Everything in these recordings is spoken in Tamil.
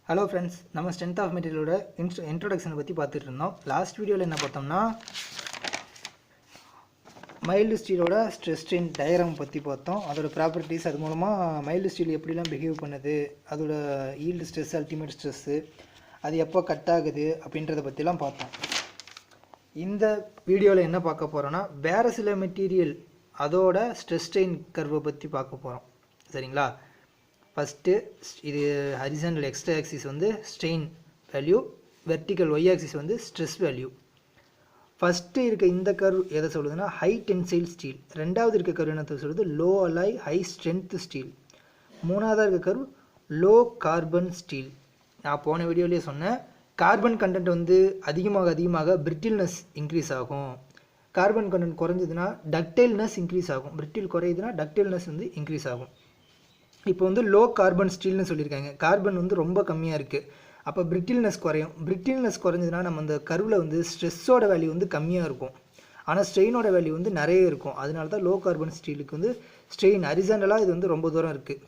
ஹலோ ஃப்ரெண்ட்ஸ், நம்ம ஸ்ட்ரென்த் ஆஃப் மெட்டீரியலோட இன்ட்ரோடக்ஷனை பற்றி பார்த்துட்டு இருந்தோம். லாஸ்ட் வீடியோவில் என்ன பார்த்தோம்னா மைல்டு ஸ்டீலோட ஸ்ட்ரெஸ் ஸ்ட்ரெயின் டயக்ராம் பற்றி பார்த்தோம். அதோட ப்ராப்பர்ட்டிஸ், அது மூலமாக மைல்டு ஸ்டீல் எப்படிலாம் பிஹேவ் பண்ணுது, அதோட ஈல்டு ஸ்ட்ரெஸ், அல்டிமேட் ஸ்ட்ரெஸ்ஸு, அது எப்போ கட் ஆகுது அப்படின்றத பற்றிலாம் பார்த்தோம். இந்த வீடியோவில் என்ன பார்க்க போகிறோன்னா வேறு சில மெட்டீரியல் அதோட ஸ்ட்ரெஸ் ஸ்ட்ரெயின் கர்வை பற்றி பார்க்க போகிறோம். சரிங்களா? ஃபஸ்ட்டு இது ஹரிசாண்டல் எக்ஸ் ஆக்சிஸ் வந்து strain value, vertical Y axis வந்து ஸ்ட்ரெஸ் வேல்யூ. ஃபஸ்ட்டு இருக்க இந்த கர்வ் எதை சொல்லுதுன்னா ஹை டென்சைல் ஸ்டீல். ரெண்டாவது இருக்க கர்வ் என்ன சொல்லுது? Low alloy high strength steel. மூணாவதாக இருக்க கர்வ் லோ கார்பன் ஸ்டீல். நான் போன வீடியோலேயே சொன்னேன், கார்பன் கண்டென்ட் வந்து அதிகமாக பிரிட்டில்னஸ் இன்க்ரீஸ் ஆகும். கார்பன் கண்டென்ட் குறைஞ்சதுன்னா டக்டைல்னஸ் இன்க்ரீஸ் ஆகும். பிரிட்டில் குறையுதுன்னா டக்டைல்னஸ் வந்து இன்க்ரீஸ் ஆகும். இப்போ வந்து லோ கார்பன் ஸ்டீல்னு சொல்லியிருக்காங்க. கார்பன் வந்து ரொம்ப கம்மியாக இருக்குது, அப்போ பிரிட்டில்னஸ் குறையும். பிரிட்டில்னஸ் குறைஞ்சதுன்னா நம்ம அந்த கர்வில் வந்து ஸ்ட்ரெஸ்ஸோட வேல்யூ வந்து கம்மியாக இருக்கும், ஆனால் ஸ்ட்ரெயினோட வேல்யூ வந்து நிறைய இருக்கும். அதனால தான் லோ கார்பன் ஸ்டீலுக்கு வந்து ஸ்ட்ரெயின் ஹரிசாண்டலாக இது வந்து ரொம்ப தூரம் இருக்குது.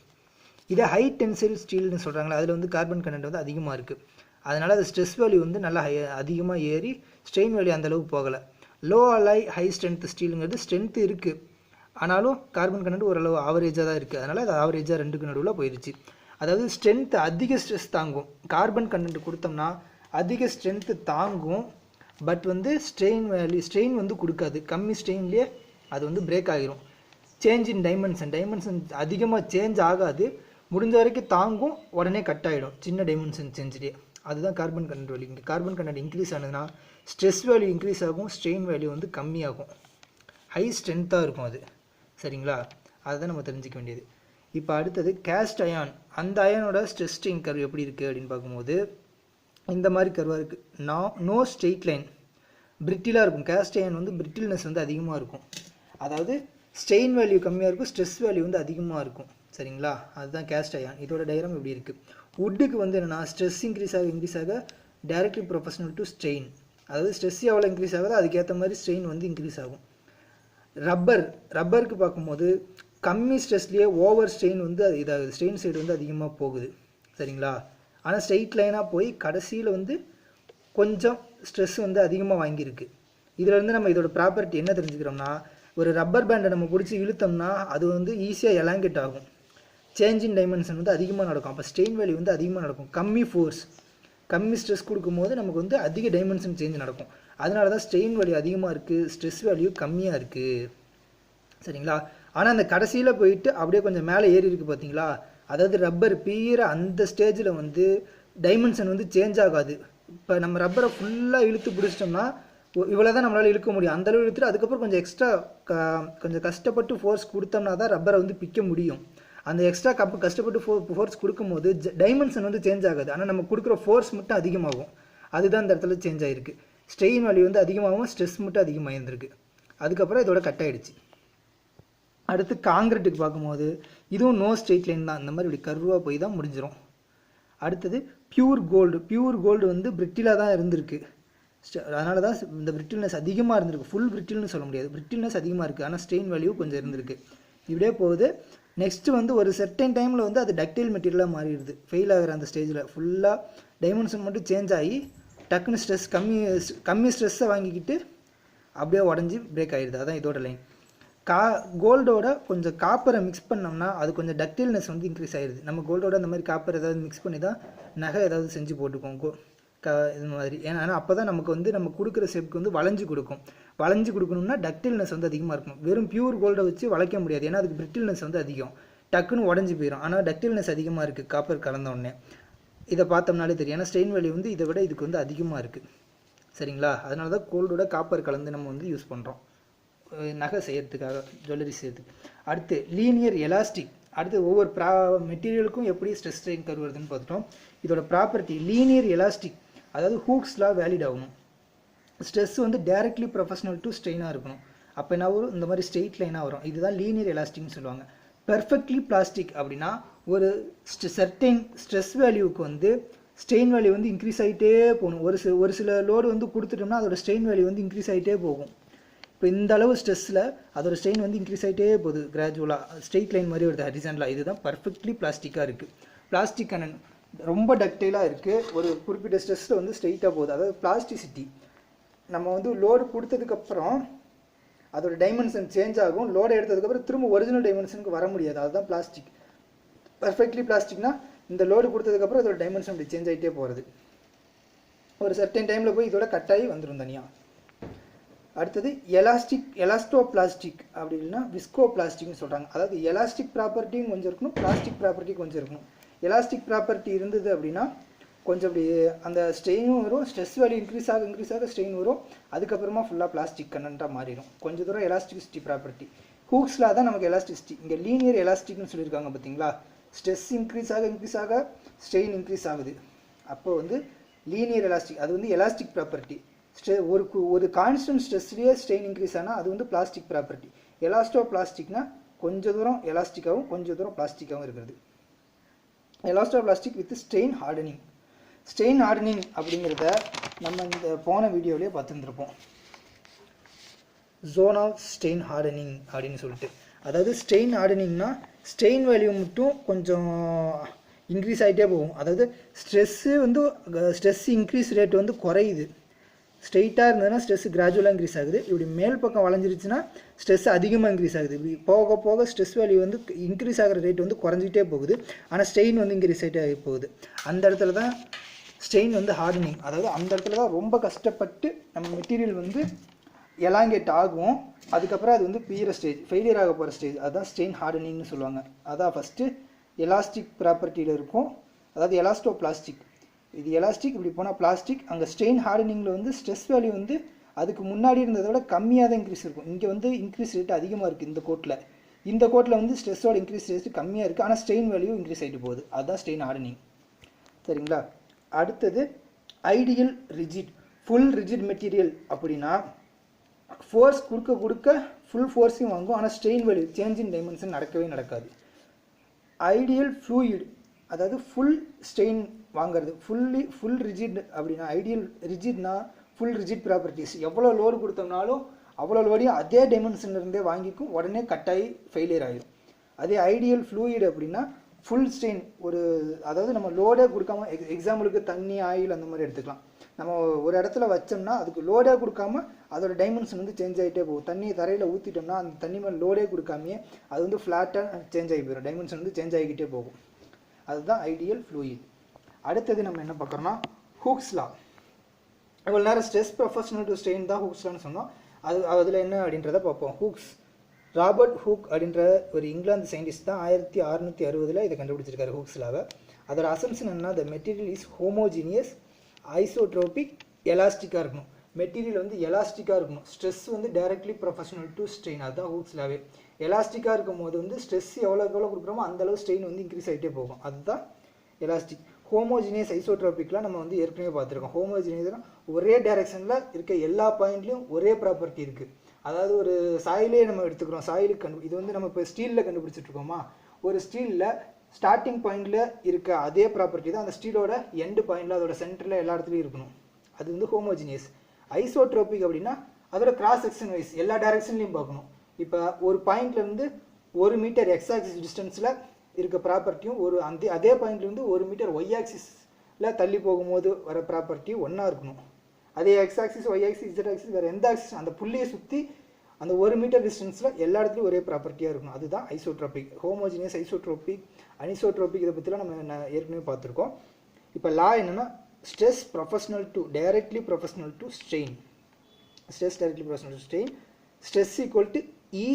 இதே ஹை டென்சைல் ஸ்டீல்னு சொல்கிறாங்களா, அதில் வந்து கார்பன் கண்டென்ட் வந்து அதிகமாக இருக்குது. அதனால் அது ஸ்ட்ரெஸ் வேல்யூ வந்து நல்லா அதிகமாக ஏறி ஸ்ட்ரெயின் வேல்யூ அந்தளவுக்கு போகலை. லோ அலாய் ஹை ஸ்ட்ரென்த் ஸ்டீலுங்கிறது ஸ்ட்ரென்த்து இருக்குது, ஆனாலும் கார்பன் கண்டென்ட் ஓரளவு ஆவரேஜாக தான் இருக்குது. அதனால் அது ஆவரேஜாக ரெண்டுக்கு நடுவில் போயிடுச்சு. அதாவது ஸ்ட்ரென்த் அதிக ஸ்ட்ரெஸ் தாங்கும். கார்பன் கண்டென்ட் கொடுத்தோம்னா அதிக ஸ்ட்ரென்த்து தாங்கும், பட் வந்து ஸ்ட்ரெயின் வந்து கொடுக்காது. கம்மி ஸ்ட்ரெயின்லேயே அது வந்து பிரேக் ஆகிரும். சேஞ்ச் இன் டைமென்ஷன் அதிகமாக சேஞ்ச் ஆகாது, முடிஞ்ச வரைக்கும் தாங்கும், உடனே கட் ஆகிடும் சின்ன டைமென்ஷன் சேஞ்சிலே. அதுதான் கார்பன் கண்டென்ட் வேல்யூ. இங்கே கார்பன் கண்டென்ட் இன்க்ரீஸ் ஆனதுன்னா ஸ்ட்ரெஸ் வேல்யூ இன்க்ரீஸ் ஆகும், ஸ்ட்ரெயின் வேல்யூ வந்து கம்மியாகும், ஹை ஸ்ட்ரென்த்தாக இருக்கும் அது. சரிங்களா? அதுதான் நம்ம தெரிஞ்சிக்க வேண்டியது. இப்போ அடுத்தது கேஸ்ட் அயான். அந்த அயானோட ஸ்ட்ரெஸ் ஸ்ட்ரெயின் கர்வ் எப்படி இருக்குது அப்படின்னு பார்க்கும்போது இந்த மாதிரி கர்வாக இருக்குது. நோ ஸ்ட்ரெயிட் லைன், பிரிட்டிலாக இருக்கும். கேஸ்ட் அயான் வந்து பிரிட்டில்னஸ் வந்து அதிகமாக இருக்கும். அதாவது ஸ்ட்ரெயின் வேல்யூ கம்மியாக இருக்கும், ஸ்ட்ரெஸ் வேல்யூ வந்து அதிகமாக இருக்கும். சரிங்களா? அதுதான் கேஸ்ட் அயான். இதோட டயக்ராம் எப்படி இருக்குது? வுட்டுக்கு வந்து என்னென்னா ஸ்ட்ரெஸ் இன்க்ரீஸ் ஆக டைரக்ட்லி ப்ரொபோஷனல் டு ஸ்ட்ரெயின். அதாவது ஸ்ட்ரெஸ் எவ்வளோ இன்க்ரீஸ் ஆகுதோ அதுக்கேற்ற மாதிரி ஸ்ட்ரெயின் வந்து இன்க்ரீஸ் ஆகும். ரப்பருக்கு பார்க்கும்போது கம்மி ஸ்ட்ரெஸ்லேயே ஓவர் ஸ்ட்ரெயின் வந்து அது இதாகுது, ஸ்ட்ரெயின் சைடு வந்து அதிகமாக போகுது. சரிங்களா? ஆனால் ஸ்ட்ரெயிட் லைனாக போய் கடைசியில் வந்து கொஞ்சம் ஸ்ட்ரெஸ் வந்து அதிகமாக வாங்கியிருக்கு. இதில் வந்து நம்ம இதோட ப்ராப்பர்ட்டி என்ன தெரிஞ்சுக்கிறோம்னா, ஒரு ரப்பர் பேண்டை நம்ம பிடிச்சி இழுத்தோம்னா அது வந்து ஈஸியாக எலாங்கேட் ஆகும். சேஞ்ச் இன் டைமென்ஷன் வந்து அதிகமாக நடக்கும். அப்போ ஸ்ட்ரெயின் வேல்யூ வந்து அதிகமாக நடக்கும். கம்மி ஃபோர்ஸ், கம்மி ஸ்ட்ரெஸ் கொடுக்கும்போது நமக்கு வந்து அதிக டைமென்ஷன் சேஞ்ச் நடக்கும். அதனால தான் ஸ்ட்ரெயின் வேல்யூ அதிகமாக இருக்குது, ஸ்ட்ரெஸ் வேல்யூ கம்மியாக இருக்குது. சரிங்களா? ஆனால் அந்த கடைசியில் போயிட்டு அப்படியே கொஞ்சம் மேலே ஏறி இருக்குது பார்த்தீங்களா? அதாவது ரப்பர் பீற அந்த ஸ்டேஜில் வந்து டைமென்ஷன் வந்து சேஞ்ச் ஆகாது. இப்போ நம்ம ரப்பரை ஃபுல்லாக இழுத்து பிடிச்சிட்டோம்னா இவ்வளோ தான் நம்மளால் இழுக்க முடியும். அந்தளவு இழுத்துட்டு அதுக்கப்புறம் கொஞ்சம் எக்ஸ்ட்ரா கொஞ்சம் கஷ்டப்பட்டு ஃபோர்ஸ் கொடுத்தோம்னா தான் ரப்பரை வந்து பிக்க முடியும். அந்த எக்ஸ்ட்ரா கஷ்டப்பட்டு ஃபோர்ஸ் கொடுக்கும்போது டைமென்ஷன் வந்து சேஞ்ச் ஆகாது, ஆனால் நம்ம கொடுக்குற ஃபோர்ஸ் மட்டும் அதிகமாகும். அதுதான் இந்த இடத்துல சேஞ்ச் ஆகிருக்கு. ஸ்ட்ரெயின் வேல்யூ வந்து அதிகமாகவும் ஸ்ட்ரெஸ் மட்டும் அதிகமாக இருந்திருக்கு. அதுக்கப்புறம் இதோட கட் ஆகிடுச்சு. அடுத்து காங்கிரீட்டுக்கு பார்க்கும்போது இதுவும் நோ ஸ்ட்ரெயிட் லைன் தான், இந்த மாதிரி இப்படி கர்வாக போய் தான் முடிஞ்சிடும். அடுத்தது பியூர் கோல்டு வந்து பிரிட்டிலாக தான் இருந்திருக்கு. அதனால தான் இந்த பிரிட்டில்னஸ் அதிகமாக இருந்திருக்கு. ஃபுல் பிரிட்டில்னு சொல்ல முடியாது, பிரிட்டில்னஸ் அதிகமாக இருக்குது, ஆனால் ஸ்ட்ரெயின் வேல்யூ கொஞ்சம் இருந்திருக்கு. இப்படியே போகுது. நெக்ஸ்ட்டு வந்து ஒரு செர்டைன் டைமில் வந்து அது டக்டைல் மெட்டீரியலாக மாறிடுது. ஃபெயில் ஆகிற அந்த ஸ்டேஜில் ஃபுல்லாக டைமென்ஷன் மட்டும் சேஞ்ச் ஆகி டக்குன்னு ஸ்ட்ரெஸ் கம்மி ஸ்ட்ரெஸ்ஸை வாங்கிக்கிட்டு அப்படியே உடஞ்சி பிரேக் ஆகிடுது. அதான் இதோட லைன். கோல்டோட கொஞ்சம் காப்பரை மிக்ஸ் பண்ணோம்னா அது கொஞ்சம் டக்டைல்னஸ் வந்து இன்க்ரீஸ் ஆகிடுது. நம்ம கோல்டோட அந்த மாதிரி காப்பர் ஏதாவது மிக்ஸ் பண்ணி தான் நகை ஏதாவது செஞ்சு போட்டுக்கோம் இது மாதிரி. ஏன்னா அப்போ தான் நமக்கு வந்து நம்ம கொடுக்குற ஷேப்புக்கு வந்து வளைஞ்சு கொடுக்கணும்னா டக்டைல்னஸ் வந்து அதிகமாக இருக்கும். வெறும் பியூர் கோல்டை வச்சு வளைக்க முடியாது, ஏன்னா அதுக்கு பிரிட்டில்னஸ் வந்து அதிகம், டக்குன்னு உடஞ்சி போயிடும். ஆனால் டக்டைல்னஸ் அதிகமாக இருக்குது காப்பர் கலந்த உடனே. இதை பார்த்தோம்னாலே தெரியும், ஏன்னா ஸ்ட்ரெயின் வேல்யூ வந்து இதை விட இதுக்கு வந்து அதிகமாக இருக்குது. சரிங்களா? அதனால தான் கோல்டோட காப்பர் கலந்து நம்ம வந்து யூஸ் பண்ணுறோம் நகை செய்யறதுக்காக, ஜுவல்லரி செய்யறதுக்கு. அடுத்து லீனியர் எலாஸ்டிக். அடுத்து ஒவ்வொரு மெட்டீரியலுக்கும் எப்படி ஸ்ட்ரெஸ் ஸ்ட்ரெயின் கர்வ் வருதுன்னு பார்த்துட்டோம். இதோட ப்ராப்பர்ட்டி லீனியர் எலாஸ்டிக், அதாவது ஹூக்ஸ்லாம் வேலிட் ஆகணும். ஸ்ட்ரெஸ் வந்து டைரக்ட்லி ப்ரொஃபஷனல் டு ஸ்ட்ரெயினாக இருக்கணும். அப்போ என்ன வரும்? இந்த மாதிரி ஸ்ட்ரெயிட் லைனாக வரும். இதுதான் லீனியர் எலாஸ்டிக்னு சொல்லுவாங்க. பெர்ஃபெக்ட்லி பிளாஸ்டிக் அப்படின்னா ஒரு செர்டைன் ஸ்ட்ரெஸ் வேல்யூவுக்கு வந்து ஸ்ட்ரெயின் வேல்யூ வந்து இன்க்ரீஸ் ஆகிட்டே போகணும். ஒரு சில லோடு வந்து கொடுத்துட்டோம்னா அதோட ஸ்ட்ரெயின் வேல்யூ வந்து இன்க்ரீஸ் ஆகிட்டே போகும். இப்போ இந்த அளவு ஸ்ட்ரெஸ்ஸில் அதோட ஸ்ட்ரெயின் வந்து இன்க்ரீஸ் ஆகிட்டே போகுது கிராஜுவலாக, ஸ்ட்ரெயிட் லைன் மாதிரி வருது ஹரிசாண்டலாக. இதுதான் பர்ஃபெக்ட்லி பிளாஸ்டிக்காக இருக்குது. பிளாஸ்டிக் ரொம்ப டக்டைலாக இருக்குது, ஒரு குறிப்பிட்ட ஸ்ட்ரெஸ்ஸில் வந்து ஸ்ட்ரெயிட்டாக போகுது. அதாவது பிளாஸ்டிசிட்டி, நம்ம வந்து லோடு கொடுத்ததுக்கப்புறம் அதோட டைமென்ஷன் சேஞ்ச் ஆகும். லோடை எடுத்ததுக்கப்புறம் திரும்ப ஒரிஜினல் டைமென்ஷனுக்கு வர முடியாது. அதுதான் பிளாஸ்டிக். பர்ஃபெக்ட்லி பிளாஸ்டிக்னா இந்த லோடு கொடுத்ததுக்கப்புறம் அதோட டைமென்ஷன் இப்படி சேஞ்ச் ஆகிட்டே போகிறது. ஒரு சர்டன் டைமில் போய் இதோட கட்டாயி வந்துடும் தனியாக. அடுத்தது எலாஸ்டோ பிளாஸ்டிக் அப்படி இல்லைன்னா விஸ்கோ பிளாஸ்டிக்னு சொல்கிறாங்க. அதாவது எலாஸ்டிக் ப்ராப்பர்ட்டியும் கொஞ்சம் இருக்கணும், பிளாஸ்டிக் ப்ராப்பர்ட்டி கொஞ்சம் இருக்கணும். எலாஸ்டிக் ப்ராப்பர்ட்டி இருந்தது அப்படின்னா கொஞ்சம் அப்படி அந்த ஸ்ட்ரெயினும் வரும், ஸ்ட்ரெஸ் வேல்யூ இன்க்ரீஸ் ஆக ஸ்ட்ரெயின் வரும், அதுக்கப்புறமா ஃபுல்லாக பிளாஸ்டிக் கண்டென்ட்டாக மாறிடும். கொஞ்சம் தூரம் எலாஸ்டிசிட்டி ப்ராப்பர்ட்டி. ஹூக்ஸில் தான் நமக்கு எலாஸ்டிசிட்டி. இங்கே லீனியர் எலாஸ்டிக்னு சொல்லியிருக்காங்க பார்த்தீங்களா. ஸ்ட்ரெஸ் இன்க்ரீஸ் ஆக ஸ்ட்ரெயின் இன்க்ரீஸ் ஆகுது. அப்போ வந்து லீனியர் எலாஸ்டிக், அது வந்து எலாஸ்டிக் ப்ராப்பர்ட்டி. ஒரு கான்ஸ்டன்ட் ஸ்ட்ரெஸ்லேயே ஸ்ட்ரெயின் இன்க்ரீஸ் ஆனால் அது வந்து பிளாஸ்டிக் ப்ராப்பர்ட்டி. எலாஸ்டோ பிளாஸ்டிக்னா கொஞ்சம் தூரம் எலாஸ்டிக்காகவும் கொஞ்சம் தூரம் பிளாஸ்டிக்காகவும் இருக்கிறது. Elasto plastic with strain hardening. Strain hardening அப்படிங்கிறத நம்ம இந்த போன வீடியோவிலே பார்த்துருந்துருப்போம். ஜோன் ஆஃப் ஸ்ட்ரெயின் ஹார்டனிங் அப்படின்னு சொல்லிட்டு. அதாவது ஸ்ட்ரெயின் ஹார்டனிங்னா ஸ்ட்ரெயின் வேல்யூ மட்டும் கொஞ்சம் இன்க்ரீஸ் ஆகிட்டே போகும். அதாவது ஸ்ட்ரெஸ் இன்க்ரீஸ் ரேட் வந்து குறையுது. ஸ்ட்ரெயிட்டாக இருந்ததுன்னா ஸ்ட்ரெஸ் கிராஜுவலாக இன்க்ரீஸ் ஆகுது. இப்படி மேல் பக்கம் வளைஞ்சிருச்சுன்னா ஸ்ட்ரெஸ் அதிகமாக இன்க்ரீஸ் ஆகுது. இப்படி போக போக ஸ்ட்ரெஸ் வேல்யூ வந்து இன்க்ரீஸ் ஆகிற ரேட் வந்து குறைஞ்சிட்டே போகுது. ஆனால் ஸ்ட்ரெயின் வந்து இன்க்ரீஸ் ஆகிட்டே போகுது. அந்த இடத்துல தான் ஸ்ட்ரெயின் வந்து ஹார்டனிங். அதாவது அந்த இடத்துல தான் ரொம்ப கஷ்டப்பட்டு நம்ம மெட்டீரியல் வந்து எலாங்கேட் ஆகும். அதுக்கப்புறம் அது வந்து பிகிற ஸ்டேஜ், ஃபெயிலியர் ஆக போகிற ஸ்டேஜ், அதுதான் ஸ்ட்ரெயின் ஹார்டனிங்னு சொல்லுவாங்க. அதான் ஃபஸ்ட்டு எலாஸ்டிக் ப்ராப்பர்ட்டியில் இருக்கும். அதாவது எலாஸ்டோ பிளாஸ்டிக், இது எலாஸ்டிக், இப்படி போனால் பிளாஸ்டிக். அங்கே ஸ்ட்ரெயின் ஹார்டனிங்கில் வந்து ஸ்ட்ரெஸ் வேல்யூ வந்து அதுக்கு முன்னாடி இருந்ததை விட கம்மியாக தான் இன்க்ரீஸ் இருக்கும். இங்கே வந்து இன்க்ரீஸ் ரேட் அதிகமாக இருக்குது இந்த கோட்டில் வந்து ஸ்ட்ரெஸ்ஸோட இன்க்ரீஸ் ரேட் கம்மியாக இருக்குது. ஆனால் ஸ்ட்ரெயின் வேல்யூ இன்க்ரீஸ் ஆகிட்டு போகுது. அதுதான் ஸ்ட்ரெயின் ஹார்டனிங். சரிங்களா. அடுத்தது ideal rigid. Full rigid material அப்படின்னா ஃபோர்ஸ் கொடுக்க ஃபுல் ஃபோர்ஸையும் வாங்கும், ஆனால் strain value change in dimension நடக்காது. ஐடியல் ஃப்ளூயிட், அதாவது ஃபுல் ஸ்ட்ரெயின் வாங்கிறது. ஃபுல் ரிஜிட் அப்படின்னா, ஐடியல் ரிஜிட்னா ஃபுல் ரிஜிட் ப்ராப்பர்ட்டிஸ். எவ்வளோ லோடு கொடுத்தோம்னாலும் அவ்வளோ லோடையும் அதே டைமென்ஷன்லேருந்தே வாங்கிக்கும், உடனே கட்டாயி ஃபெயிலியர் ஆகிடும். அதே ஐடியல் ஃப்ளூயிட் அப்படின்னா ஃபுல் ஸ்ட்ரெயின், அதாவது நம்ம லோடே கொடுக்காம, எக்ஸாம்பிளுக்கு தண்ணி, ஆயில் அந்த மாதிரி எடுத்துக்கலாம். நம்ம ஒரு இடத்துல வச்சோம்னா அதுக்கு லோடே கொடுக்காம அதோட டைமென்ஷன் வந்து சேஞ்ச் ஆகிட்டே போகும். தண்ணியை தரையில் ஊற்றிட்டோம்னா அந்த தண்ணி மேலே லோடே கொடுக்காமையே அது வந்து ஃப்ளாட்டாக சேஞ்ச் ஆகி போயிடும், டைமென்ஷன் வந்து சேஞ்ச் ஆகிக்கிட்டே போகும். அதுதான் ஐடியல் ஃப்ளூயிட். அடுத்தது நம்ம என்ன பார்க்குறோம்னா ஹூக்ஸ் லா. இவ்வளோ நேரம் ஸ்ட்ரெஸ் ப்ரொஃபஷனல் டு ஸ்ட்ரெயின் தான் ஹூக்ஸ் லான்னு சொன்னோம். அதில் என்ன அப்படின்றத பார்ப்போம். ராபர்ட் ஹூக் அப்படின்ற ஒரு இங்கிலாந்து சயின்டிஸ்ட் தான் 1660 இதை கண்டுபிடிச்சிருக்காரு, ஹூக்ஸ் லாவை. அதோட அசம்ஷன் என்ன, the material is homogeneous, isotropic, எலாஸ்டிக்காக இருக்கணும். மெட்டீரியல் வந்து எலாஸ்டிக்காக இருக்கணும். ஸ்ட்ரெஸ் வந்து டைரக்ட்லி ப்ரொஃபஷனல் டு ஸ்ட்ரெயின், அதுதான் ஹூக்ஸ் லாவே. எலாஸ்டிக்காக இருக்கும் போது வந்து ஸ்ட்ரெஸ் எவ்வளோக்கு எவ்வளோ கொடுக்குறோமோ அந்தளவு ஸ்ட்ரெயின் வந்து இன்க்ரீஸ் ஆகிட்டே போகும், அதுதான் எலாஸ்டிக். ஹோமோஜினியஸ் ஐசோட்ரோபிக்லாம் நம்ம வந்து ஏற்கனவே பார்த்துருக்கோம். ஹோமோஜினியஸ்னா ஒரே டைரக்ஷனில் இருக்க எல்லா பாயிண்ட்லையும் ஒரே ப்ராப்பர்ட்டி இருக்குது. அதாவது ஒரு சாயிலே நம்ம எடுத்துக்கிறோம், சாயிலுக்கு இது வந்து நம்ம இப்போ ஸ்டீலில் கண்டுபிடிச்சிட்டு இருக்கோமா, ஒரு ஸ்டீலில் ஸ்டார்டிங் பாயிண்டில் இருக்க அதே ப்ராப்பர்ட்டி தான் அந்த ஸ்டீலோட எண்டு பாயிண்டில், அதோட சென்டரில் எல்லா இடத்துலையும் இருக்கணும். அது வந்து ஹோமோஜினியஸ். ஐசோட்ரோபிக் அப்படின்னா அதோட கிராஸ் செக்ஷன் வைஸ் எல்லா டைரக்ஷன்லையும் பார்க்கணும். இப்போ ஒரு பாயிண்ட்லேருந்து 1 மீட்டர் எக்ஸ் ஆக்சிஸ் டிஸ்டன்ஸில் இருக்க ப்ராப்பர்ட்டியும் அதே பாயிண்ட்லேருந்து 1 மீட்டர் ஒய் ஆக்சிஸில் தள்ளி போகும்போது வர ப்ராப்பர்ட்டியும் ஒன்றா இருக்கணும். அதே X axis, Y axis, Z axis, வேறு எந்த ஆக்சிஸ் அந்த புள்ளியை சுற்றி அந்த 1 மீட்டர் டிஸ்டன்ஸில் எல்லா இடத்துலையும் ஒரே ப்ராப்பர்ட்டியாக இருக்கணும். அதுதான் ஐசோட்ரோபிக். ஹோமோஜினியஸ், ஐசோட்ரோபிக், அனிசோட்ரோபிக், இதை பற்றிலாம் நம்ம ஏற்கனவே பார்த்துருக்கோம். இப்போ லா என்னென்னா, stress proportional to directly proportional to strain. Stress directly proportional to strain. Stress equal to E,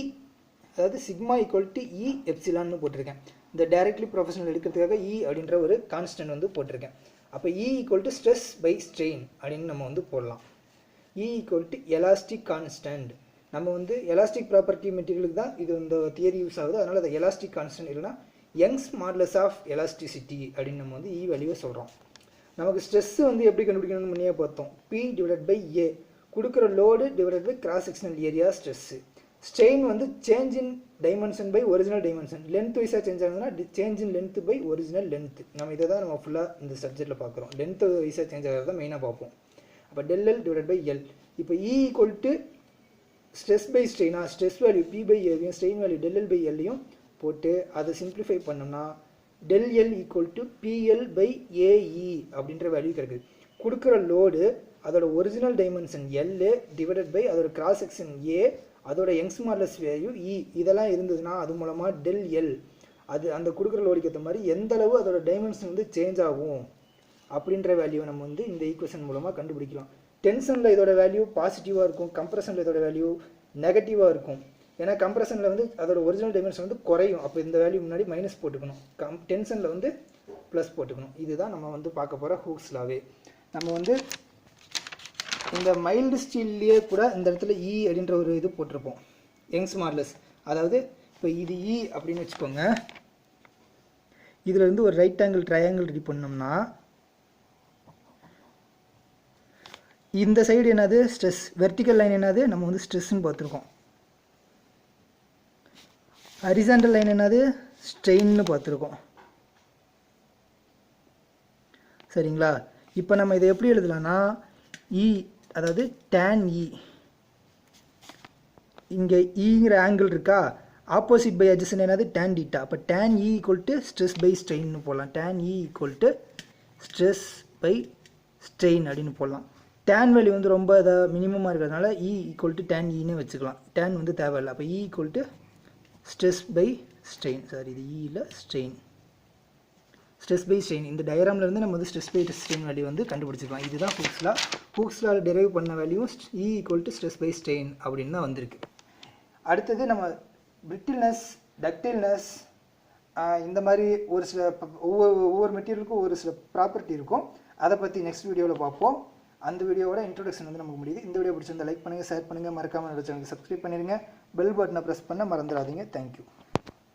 அதாவது சிக்மா ஈக்குவல் டு இ எப்சிலான்னு போட்டிருக்கேன். இந்த டைரக்ட்லி ப்ரொஃபஷனல் எடுக்கிறதுக்காக இ அப்படின்ற ஒரு கான்ஸ்டன்ட் வந்து போட்டிருக்கேன். அப்போ E equal to stress by strain அப்படின்னு நம்ம வந்து போடலாம். E equal to elastic constant. நம்ம வந்து எலாஸ்டிக் ப்ராப்பர்ட்டி மெட்டீரியலுக்கு தான் இது இந்த தியரி யூஸ் ஆகுது. அதனால் அதை எலாஸ்டிக் கான்ஸ்டன்ட் இல்லைனா யங்ஸ் மாடுலஸ் ஆஃப் எலாஸ்டிசிட்டி அப்படின்னு நம்ம வந்து இ வேல்யூவை சொல்கிறோம். நமக்கு ஸ்ட்ரெஸ் வந்து எப்படி கண்டுபிடிக்கணும்னு முன்னே பார்த்தோம். பி டிவைடட் பை ஏ, கொடுக்குற load divided by cross sectional area stress. Strain வந்து change in dimension by original dimension. Length வைஸாக சேஞ்ச் ஆகுதுன்னா change in length by original length. நம்ம இதை தான் நம்ம ஃபுல்லாக இந்த சப்ஜெக்டில் பார்க்குறோம். லென்த் வைஸாக சேஞ்ச் ஆகிறது தான் மெயினாக பார்ப்போம். அப்போ del L divide by L. இப்போ E equal to stress by ஸ்ட்ரெயினா, ஸ்ட்ரெஸ் வேல்யூ பி பை ஏவையும் strain value del L by எல்லையும் போட்டு அதை சிம்பிளிஃபை பண்ணோம்னா del L equal to PL by AE அப்படின்ற வேல்யூ கிடைக்குது. கொடுக்குற லோடு அதோட original dimension L divided by அதோட கிராஸ் செக்ஷன் ஏ, அதோட யங்ஸ் மாடுலஸ் வேல்யூ இ, இதெல்லாம் இருந்ததுன்னா அது மூலமாக டெல் எல் அது அந்த கொடுக்குற லோடுக்கு ஏற்ற மாதிரி எந்த அளவு அதோட டைமென்ஷன் வந்து சேஞ்ச் ஆகும் அப்படின்ற வேல்யூவை நம்ம வந்து இந்த ஈக்குவேஷன் மூலமாக கண்டுபிடிக்கலாம். டென்ஷனில் இதோட வேல்யூ பாசிட்டிவாக இருக்கும், கம்ப்ரஷனில் இதோட வேல்யூ நெகட்டிவாக இருக்கும். ஏன்னா கம்ப்ரஷனில் வந்து அதோட ஒரிஜினல் டைமென்ஷன் வந்து குறையும், அப்போ இந்த வேல்யூ முன்னாடி மைனஸ் போட்டுக்கணும், டென்ஷனில் வந்து ப்ளஸ் போட்டுக்கணும். இதுதான் நம்ம வந்து பார்க்க போகிற ஹூக்ஸ் லாவே. நம்ம வந்து இந்த மைல்டு ஸ்டீல்லையே கூட இந்த இடத்துல இ அப்படின்ற ஒரு இது போட்டிருப்போம், யங்ஸ் மாடுலஸ். அதாவது இப்போ இது இ அப்படின்னு வச்சுக்கோங்க, இதில் இருந்து ஒரு ரைட் ஆங்கிள் ட்ரையாங்கிள் ரெடி பண்ணோம்னா இந்த சைடு என்னது ஸ்ட்ரெஸ், வெர்டிக்கல் லைன் என்னது நம்ம வந்து ஸ்ட்ரெஸ்ன்னு பார்த்துருக்கோம், ஹரிசாண்டல் லைன் என்னது ஸ்ட்ரெயின்னு பார்த்துருக்கோம். சரிங்களா? இப்போ நம்ம இதை எப்படி எழுதலாம்னா இ அதாவது டேன் இ, இங்கே இங்கிற ஆங்கிள் இருக்கா, ஆப்போசிட் பை அட்ஜசன்ட் என்னது டேன் டீட்டா. அப்போ tan E equal to stress by ஸ்ட்ரெயின்னு போடலாம், tan E equal to stress by strain அப்படின்னு போடலாம். டேன் வேல்யூ வந்து ரொம்ப இதாக மினிமமாக இருக்கிறதுனால இ ஈக்குவல் டு டேன் இன்னு வச்சுக்கலாம், டேன் வந்து தேவையில்லை. அப்போ E equal to stress by strain, sorry இது இயில் ஸ்ட்ரெயின், ஸ்ட்ரெஸ் பை ஸ்ட்ரெயின். இந்த டயராம்லேருந்து நம்ம வந்து ஸ்ட்ரெஸ் பை ஸ்ட்ரெயின் வேல்யூ வந்து கண்டுபிடிச்சிக்கலாம். இதுதான் ஹூக்ஸ்லா. ஹூக்ஸ்லால் டெரைவ் பண்ண value E equal to stress by strain அப்படின்னு தான் வந்திருக்கு. அடுத்தது நம்ம பிரிட்டில்னஸ், டக்டைல்னஸ், இந்த மாதிரி ஒரு சில ஒவ்வொரு மெட்டீரியலுக்கும் ஒரு சில ப்ராப்பர்ட்டி இருக்கும். அதை பற்றி நெக்ஸ்ட் வீடியோவில் பார்ப்போம். அந்த வீடியோவோட இன்ட்ரோடக்ஷன் வந்து நமக்கு முடியுது. இந்த வீடியோ பிடிச்சிருந்தா லைக் பண்ணுங்கள், ஷேர் பண்ணுங்கள், மறக்காமல் என்னோட சேனலுக்கு சப்ஸ்கிரைப் பண்ணிடுங்க, பெல் பட்டனை ப்ரெஸ் பண்ண மறந்துடாதீங்க. தேங்க்யூ.